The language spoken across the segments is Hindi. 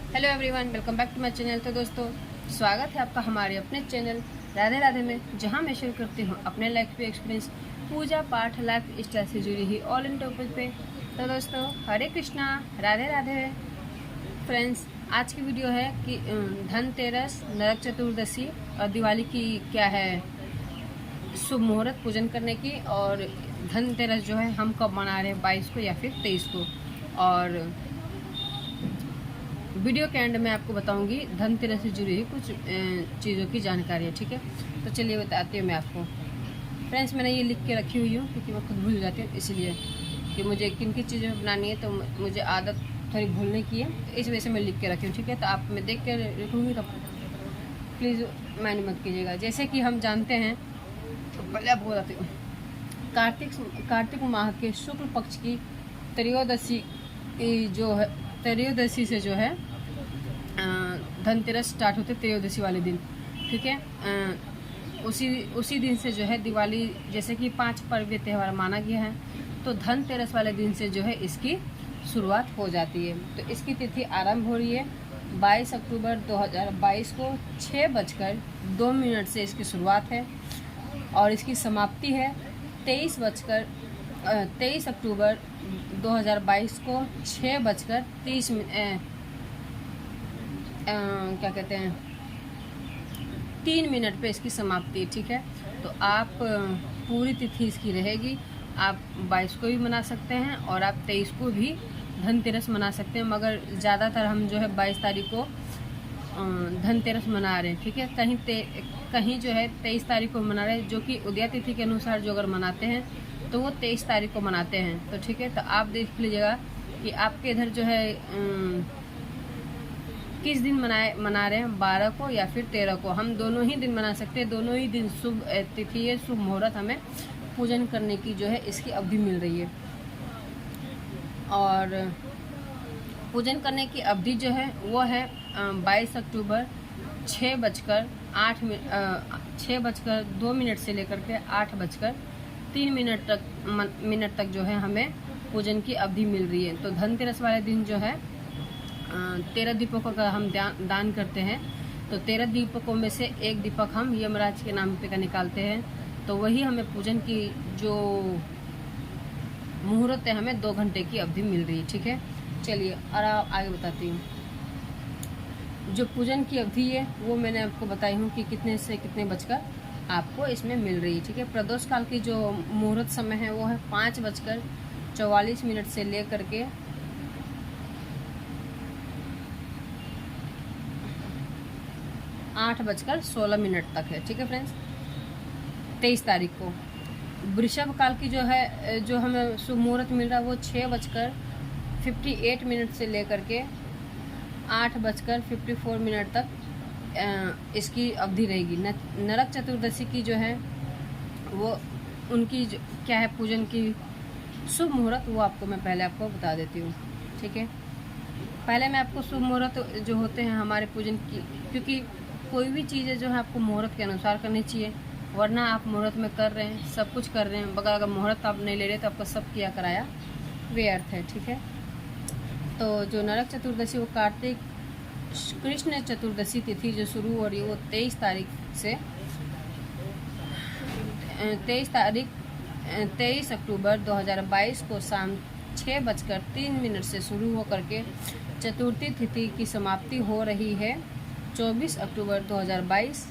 Hello everyone, welcome back to my channel. तो दोस्तों, स्वागत है आपका हमारे अपने चैनल राधे राधे में, जहां मैं शेयर करती हूं अपने लाइफ पे एक्सपीरियंस, पूजा पाठ, लाइफ स्टाइल से जुड़ी हुई ऑल इन टॉपिक पे। तो दोस्तों, हरे कृष्णा, राधे राधे। फ्रेंड्स, आज की वीडियो है कि धनतेरस, नरक चतुर्दशी और दिवाली की क्या है शुभ मुहूर्त पूजन करने की, और धनतेरस जो है हम कब मना रहे हैं, 22 को या फिर 23 को। और वीडियो के एंड में आपको बताऊंगी धनतेरस से जुड़ी हुई कुछ चीज़ों की जानकारी है। ठीक है, तो चलिए बताती हूँ मैं आपको। फ्रेंड्स, मैंने ये लिख के रखी हुई हूँ क्योंकि मैं खुद भूल जाती हूँ, इसलिए कि मुझे किन किन चीज़ें बनानी है, तो मुझे आदत थोड़ी भूलने की है, इस वजह से मैं लिख के रखी हूँ। ठीक है, तो आप मैं देख के लिखूँगी तो प्लीज़ माइंड मत कीजिएगा। जैसे कि हम जानते हैं, तो पहले आपको बताती हूँ, कार्तिक माह के शुक्ल पक्ष की त्रयोदशी जो है, त्रयोदशी से जो है धनतेरस स्टार्ट होते त्रयोदशी वाले दिन। ठीक है, उसी दिन से जो है दिवाली, जैसे कि 5 पर्व त्यौहार माना गया है, तो धनतेरस वाले दिन से जो है इसकी शुरुआत हो जाती है। तो इसकी तिथि आरंभ हो रही है 22 अक्टूबर 2022 को 6:02 से इसकी शुरुआत है, और इसकी समाप्ति है 23 अक्टूबर 2022 को 6:30 क्या कहते हैं 3 मिनट पे इसकी समाप्ति। ठीक है, तो आप पूरी तिथि इसकी रहेगी। आप 22 को भी मना सकते हैं और आप 23 को भी धनतेरस मना सकते हैं, मगर ज़्यादातर हम जो है 22 तारीख को धनतेरस मना रहे हैं। ठीक है, कहीं जो है 23 तारीख को मना रहे हैं, जो कि उदय तिथि के अनुसार जो अगर मनाते हैं तो वो 23 तारीख को मनाते हैं। तो ठीक है, तो आप देख लीजिएगा कि आपके इधर जो है किस दिन मना रहे हैं, 12 को या फिर 13 को। हम दोनों ही दिन मना सकते हैं, दोनों ही दिन शुभ तिथि है, शुभ मुहूर्त हमें पूजन करने की जो है इसकी अवधि मिल रही है। और पूजन करने की अवधि जो है वो है 22 अक्टूबर 6:02 से लेकर के 8:03 तक जो है हमें पूजन की अवधि मिल रही है। तो धनतेरस वाले दिन जो है 13 दीपकों का हम दान करते हैं, तो 13 दीपकों में से एक दीपक हम यमराज के नाम पे का निकालते हैं, तो वही हमें पूजन की जो मुहूर्त है, हमें 2 घंटे की अवधि मिल रही है। ठीक है, चलिए और आगे बताती हूँ। जो पूजन की अवधि है वो मैंने आपको बताई हूँ कि कितने से कितने बजकर आपको इसमें मिल रही है। ठीक है, प्रदोष काल की जो मुहूर्त समय है वो है 5:44 से लेकर के 8:16 तक है। ठीक है फ्रेंड्स, 23 तारीख को। वृषभ काल की जो है, जो हमें शुभ मुहूर्त मिल रहा है वो 6:58 से लेकर के 8:54 तक इसकी अवधि रहेगी। नरक चतुर्दशी की जो है वो उनकी क्या है पूजन की शुभ मुहूर्त, वो आपको मैं पहले आपको बता देती हूँ। ठीक है, पहले मैं आपको शुभ मुहूर्त जो होते हैं हमारे पूजन की, क्योंकि कोई भी चीज़ें जो है आपको मुहूर्त के अनुसार करनी चाहिए, वरना आप मुहूर्त में कर रहे हैं, सब कुछ कर रहे हैं, मगर अगर मुहूर्त आप नहीं ले रहे तो आपका सब किया कराया व्यर्थ है। ठीक है, तो जो नरक चतुर्दशी वो कार्तिक कृष्ण चतुर्दशी तिथि जो शुरू हो रही है वो 23 अक्टूबर 2022 को शाम 6:03 से शुरू होकर के चतुर्थी तिथि की समाप्ति हो रही है 24 अक्टूबर 2022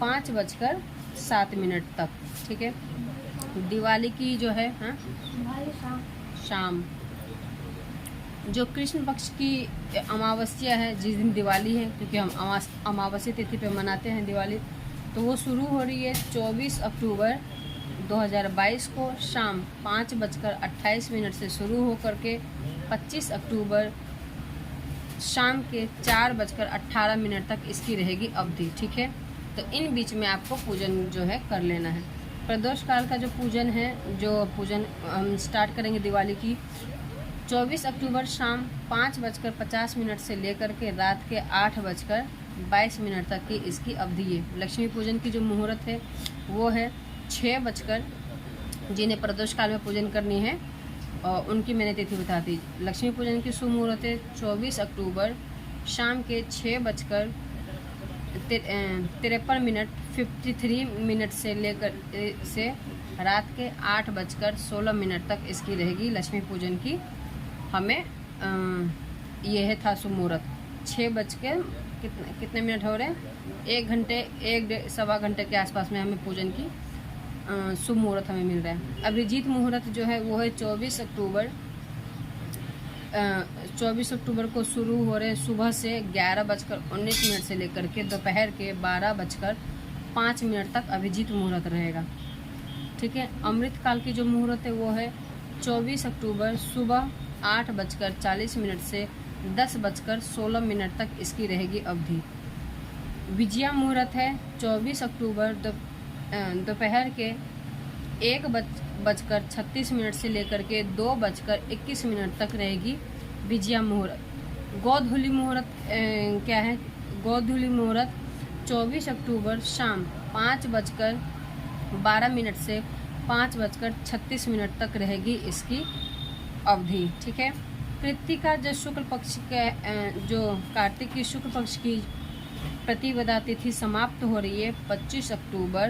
5:07 तक। ठीक है, दिवाली की जो है शाम जो कृष्ण पक्ष की अमावस्या है, जिस दिन दिवाली है, क्योंकि हम अमावस्या तिथि पे मनाते हैं दिवाली, तो वो शुरू हो रही है 24 अक्टूबर 2022 को शाम 5:28 से शुरू होकर के 25 अक्टूबर शाम के 4:18 तक इसकी रहेगी अवधि। ठीक है, तो इन बीच में आपको पूजन जो है कर लेना है। प्रदोष काल का जो पूजन है, जो पूजन हम स्टार्ट करेंगे दिवाली की 24 अक्टूबर शाम 5:50 से लेकर के रात के 8:22 तक की इसकी अवधि है। लक्ष्मी पूजन की जो मुहूर्त है वो है 6 जिन्हें प्रदोष काल में पूजन करनी है और उनकी मैंने तिथि बता दी। लक्ष्मी पूजन की शुभ मुहूर्त है 24 अक्टूबर शाम के 6:53 से लेकर से रात के 8:16 तक इसकी रहेगी लक्ष्मी पूजन की। हमें यह था शुभ मुहूर्त। 6 बज के कितने मिनट हो रहे हैं, 1 घंटे 1-1.25 घंटे के आसपास में हमें पूजन की शुभ मुहूर्त हमें मिल रहा है। अभिजीत मुहूर्त जो है वो है 24 अक्टूबर को शुरू हो रहे सुबह से 11:19 से लेकर के दोपहर के 12:05 तक अभिजीत मुहूर्त रहेगा। ठीक है। अमृत काल की जो मुहूर्त है वो है 24 अक्टूबर सुबह 8:40 से 10:16 तक इसकी रहेगी अवधि। विजया मुहूर्त है 24 अक्टूबर दोपहर के 1:36 से लेकर के 2:21 तक रहेगी विजया मुहूर्त। गोधूली मुहूर्त क्या है? गोधूली मुहूर्त 24 अक्टूबर शाम 5:12 से 5:36 तक रहेगी इसकी अवधि। ठीक है। कृत्तिका जो शुक्ल पक्ष के जो कार्तिक की शुक्ल पक्ष की प्रतिपदा तिथि समाप्त हो रही है 25 अक्टूबर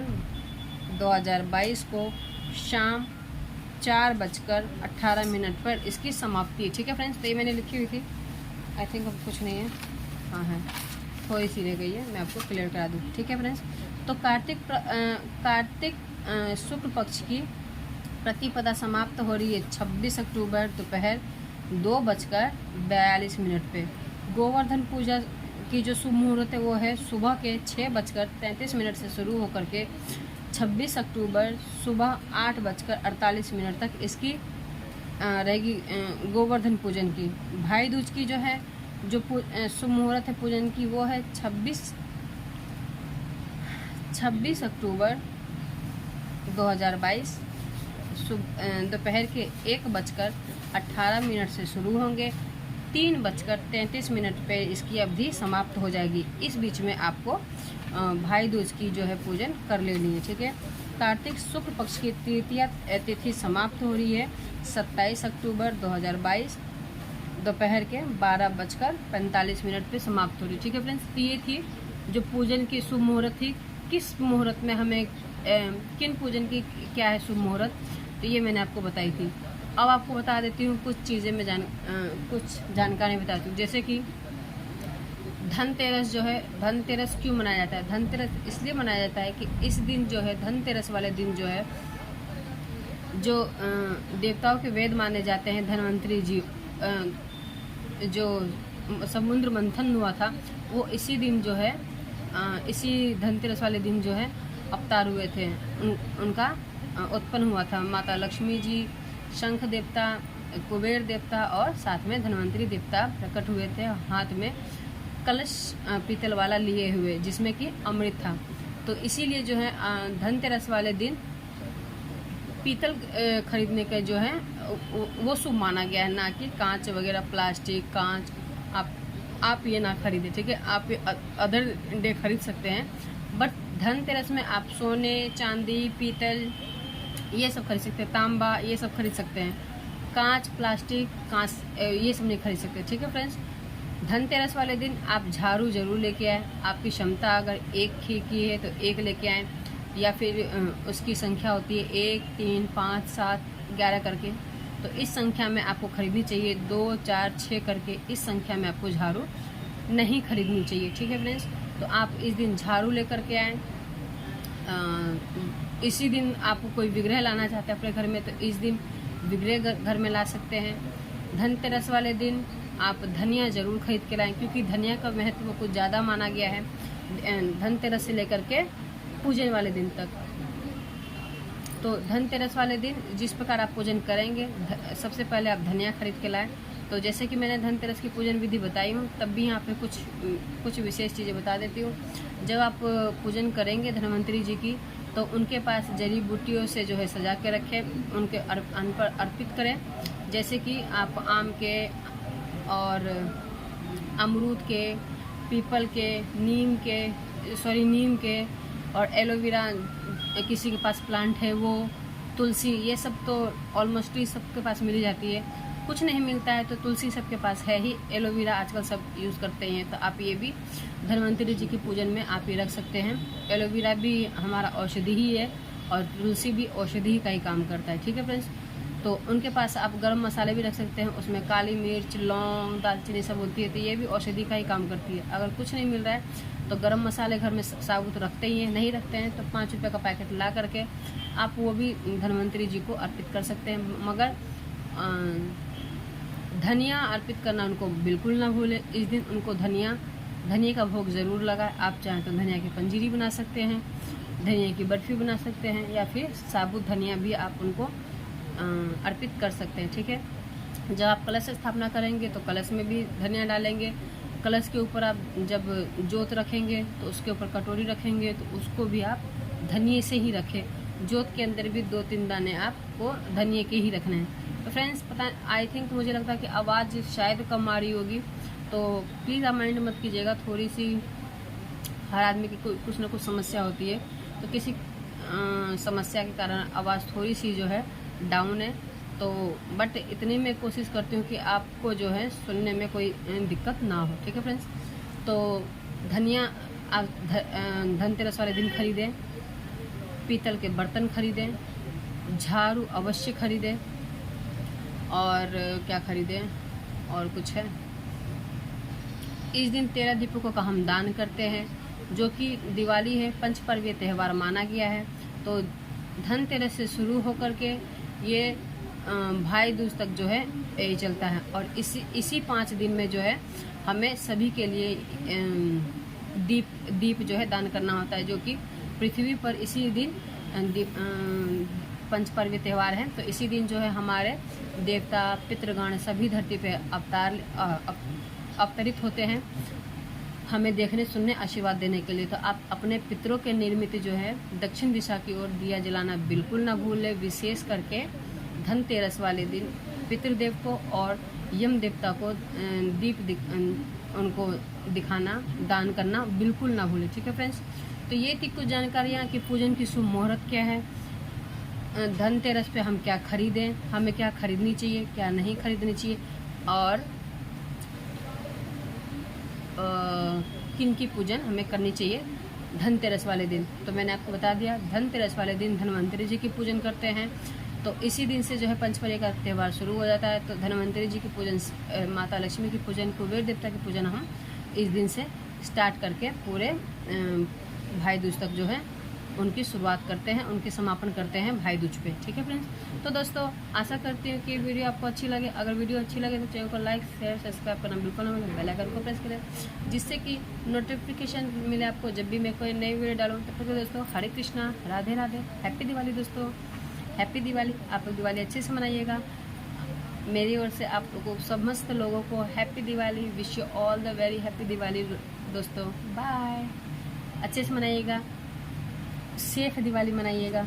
2022 को शाम 4:18 पर इसकी समाप्ति। ठीक है फ्रेंड्स, तो ये मैंने लिखी हुई थी। आई थिंक अब कुछ नहीं है, हाँ है, थोड़ी सी रह गई है, मैं आपको क्लियर करा दूँ। ठीक है फ्रेंड्स, तो कार्तिक शुक्ल पक्ष की प्रतिपदा समाप्त हो रही है 26 अक्टूबर दोपहर 2:42 पे। गोवर्धन पूजा की जो शुभ मुहूर्त है वो है सुबह के 6:33 से शुरू होकर के 26 अक्टूबर सुबह 8:48 तक इसकी रहेगी गोवर्धन पूजन की। भाई दूज की जो है जो शुभ मुहूर्त है पूजन की वो है 26 अक्टूबर 2022 दोपहर के 1:18 से शुरू होंगे, 3:33 पे इसकी अवधि समाप्त हो जाएगी। इस बीच में आपको भाई दूज की जो है पूजन कर लेनी है। ठीक है। कार्तिक शुक्ल पक्ष की तृतीया तिथि समाप्त हो रही है 27 अक्टूबर 2022 दोपहर के 12:45 पे समाप्त हो रही है। ठीक है फ्रेंड्स, तो ये थी जो पूजन की शुभ मुहूर्त थी। किस मुहूर्त में हमें किन पूजन की क्या है शुभ मुहूर्त, तो ये मैंने आपको बताई थी। अब आपको बता देती हूँ कुछ चीज़ें मैं कुछ जानकारी बताती हूँ। जैसे कि धनतेरस जो है, धनतेरस क्यों मनाया जाता है? धनतेरस इसलिए मनाया जाता है कि इस दिन जो है धनतेरस वाले दिन जो है जो देवताओं के वेद माने जाते हैं, धन्वंतरी जी जो समुद्र मंथन हुआ था वो इसी दिन जो है इसी धनतेरस वाले दिन जो है अवतार हुए थे, उनका उत्पन्न हुआ था। माता लक्ष्मी जी, शंख देवता, कुबेर देवता और साथ में धन्वंतरी देवता प्रकट हुए थे, हाथ में कलश पीतल वाला लिए हुए जिसमें कि अमृत था। तो इसीलिए जो है धनतेरस वाले दिन पीतल खरीदने का जो है वो शुभ माना गया है, ना कि कांच वगैरह, प्लास्टिक, कांच आप ये ना खरीदे। ठीक है। आप अदर डे खरीद सकते हैं, बट धनतेरस में आप सोने, चांदी, पीतल ये सब खरीद सकते हैं, तांबा ये सब खरीद सकते हैं। कांच, प्लास्टिक, ये सब नहीं खरीद सकते। ठीक है फ्रेंड्स, धनतेरस वाले दिन आप झाड़ू जरूर लेके आए। आपकी क्षमता अगर एक की है तो एक लेके आए, या फिर उसकी संख्या होती है 1, 3, 5, 7, 11 करके, तो इस संख्या में आपको खरीदनी चाहिए। 2, 4, 6 करके इस संख्या में आपको झाड़ू नहीं खरीदनी चाहिए। ठीक है फ्रेंड्स, तो आप इस दिन झाड़ू लेकर के आए। इसी दिन आपको कोई विग्रह लाना चाहते हैं अपने घर में, तो इस दिन विग्रह घर में ला सकते हैं। धनतेरस वाले दिन आप धनिया जरूर खरीद के लाएं, क्योंकि धनिया का महत्व कुछ ज़्यादा माना गया है धनतेरस से लेकर के पूजन वाले दिन तक। तो धनतेरस वाले दिन जिस प्रकार आप पूजन करेंगे, सबसे पहले आप धनिया खरीद के लाएं। तो जैसे कि मैंने धनतेरस की पूजन विधि बताई हूँ, तब भी यहाँ पे कुछ विशेष चीज़ें बता देती हूँ। जब आप पूजन करेंगे धन्वंतरी जी की, तो उनके पास जड़ी बूटियों से जो है सजा के रखें, उनके अन्न पर अर्पित करें। जैसे कि आप आम के और अमरूद के, पीपल के, नीम के और एलोवेरा किसी के पास प्लांट है वो, तुलसी, ये सब तो ऑलमोस्ट सबके पास मिल जाती है। कुछ नहीं मिलता है तो तुलसी सबके पास है ही, एलोवेरा आजकल सब यूज़ करते हैं, तो आप ये भी धन्वंतरी जी के पूजन में आप ये रख सकते हैं। एलोवेरा भी हमारा औषधि ही है और तुलसी भी औषधि का ही काम करता है, ठीक है फ्रेंड्स। तो उनके पास आप गरम मसाले भी रख सकते हैं, उसमें काली मिर्च, लौंग, दालचीनी सब होती है, तो ये भी औषधि का ही काम करती है। अगर कुछ नहीं मिल रहा है तो गरम मसाले घर में साबुत रखते ही हैं, नहीं रखते हैं तो 5 रुपये का पैकेट ला करके आप वो भी धन्वंतरी जी को अर्पित कर सकते हैं। मगर धनिया अर्पित करना उनको बिल्कुल ना भूलें। इस दिन उनको धनिया का भोग ज़रूर लगाए। आप चाहें तो धनिया की पंजीरी बना सकते हैं, धनिया की बर्फी बना सकते हैं, या फिर साबुत धनिया भी आप उनको अर्पित कर सकते हैं, ठीक है। जब आप कलश स्थापना करेंगे तो कलश में भी धनिया डालेंगे। कलश के ऊपर आप जब जोत रखेंगे तो उसके ऊपर कटोरी रखेंगे तो उसको भी आप धनिये से ही रखें। जोत के अंदर भी 2-3 दाने आपको धनिये के ही रखने हैं। तो फ्रेंड्स पता आई थिंक मुझे लगता है कि आवाज़ शायद कम आ रही होगी, तो प्लीज़ आप माइंड मत कीजिएगा। थोड़ी सी हर आदमी की कुछ ना कुछ समस्या होती है, तो किसी समस्या के कारण आवाज़ थोड़ी सी जो है डाउन है, तो बट इतनी मैं कोशिश करती हूँ कि आपको जो है सुनने में कोई दिक्कत ना हो, ठीक है फ्रेंड्स। तो धनिया आप धनतेरस वाले दिन खरीदें, पीतल के बर्तन खरीदें, झाड़ू अवश्य खरीदें, और क्या खरीदें और कुछ है। इस दिन 13 दीपकों का हम दान करते हैं, जो कि दिवाली है, पंचपर्वीय त्यौहार माना गया है। तो धनतेरस से शुरू होकर के ये भाई दूज तक जो है यही चलता है, और इसी 5 दिन में जो है हमें सभी के लिए दीप जो है दान करना होता है, जो कि पृथ्वी पर इसी दिन पंचपर्वीय त्यौहार है। तो इसी दिन जो है हमारे देवता पितृगण सभी धरती पे अवतरित होते हैं हमें देखने, सुनने, आशीर्वाद देने के लिए। तो आप अपने पितरों के निर्मित जो है दक्षिण दिशा की ओर दिया जलाना बिल्कुल ना भूलें। विशेष करके धनतेरस वाले दिन पितृदेव को और यम देवता को उनको दिखाना, दान करना बिल्कुल ना भूलें, ठीक है फ्रेंड्स। तो ये थी कुछ जानकारियाँ कि पूजन की शुभ मुहूर्त क्या है, धनतेरस पे हम क्या खरीदें, हमें क्या खरीदनी चाहिए, क्या नहीं खरीदनी चाहिए, और किन की पूजन हमें करनी चाहिए धनतेरस वाले दिन। तो मैंने आपको बता दिया, धनतेरस वाले दिन धन्वंतरी जी की पूजन करते हैं। तो इसी दिन से जो है पंचपर्वीय का त्यौहार शुरू हो जाता है। तो धन्वंतरी जी की पूजन, माता लक्ष्मी की पूजन, कुबेर देवता की पूजन हम इस दिन से स्टार्ट करके पूरे भाई दूज तक जो है उनकी शुरुआत करते हैं, उनके समापन करते हैं भाई दूज पे, ठीक है फ्रेंड्स। तो दोस्तों आशा करती हूँ कि वीडियो आपको अच्छी लगे। अगर वीडियो अच्छी लगे तो चैनल को लाइक, शेयर, सब्सक्राइब करना बिल्कुल ना भूलें, बेल आइकन को प्रेस करें, जिससे कि नोटिफिकेशन मिले आपको जब भी मैं कोई नई वीडियो डालूँ। तो दोस्तों हरे कृष्णा, राधे राधे, हैप्पी दिवाली दोस्तों, हैप्पी दिवाली। आप लोग दिवाली अच्छे से मनाइएगा। मेरी ओर से आप लोगों को, समस्त लोगों को happy Diwali. Wish you all the very happy Diwali दोस्तों। बाय। अच्छे से मनाइएगा, सेफ दिवाली मनाइएगा।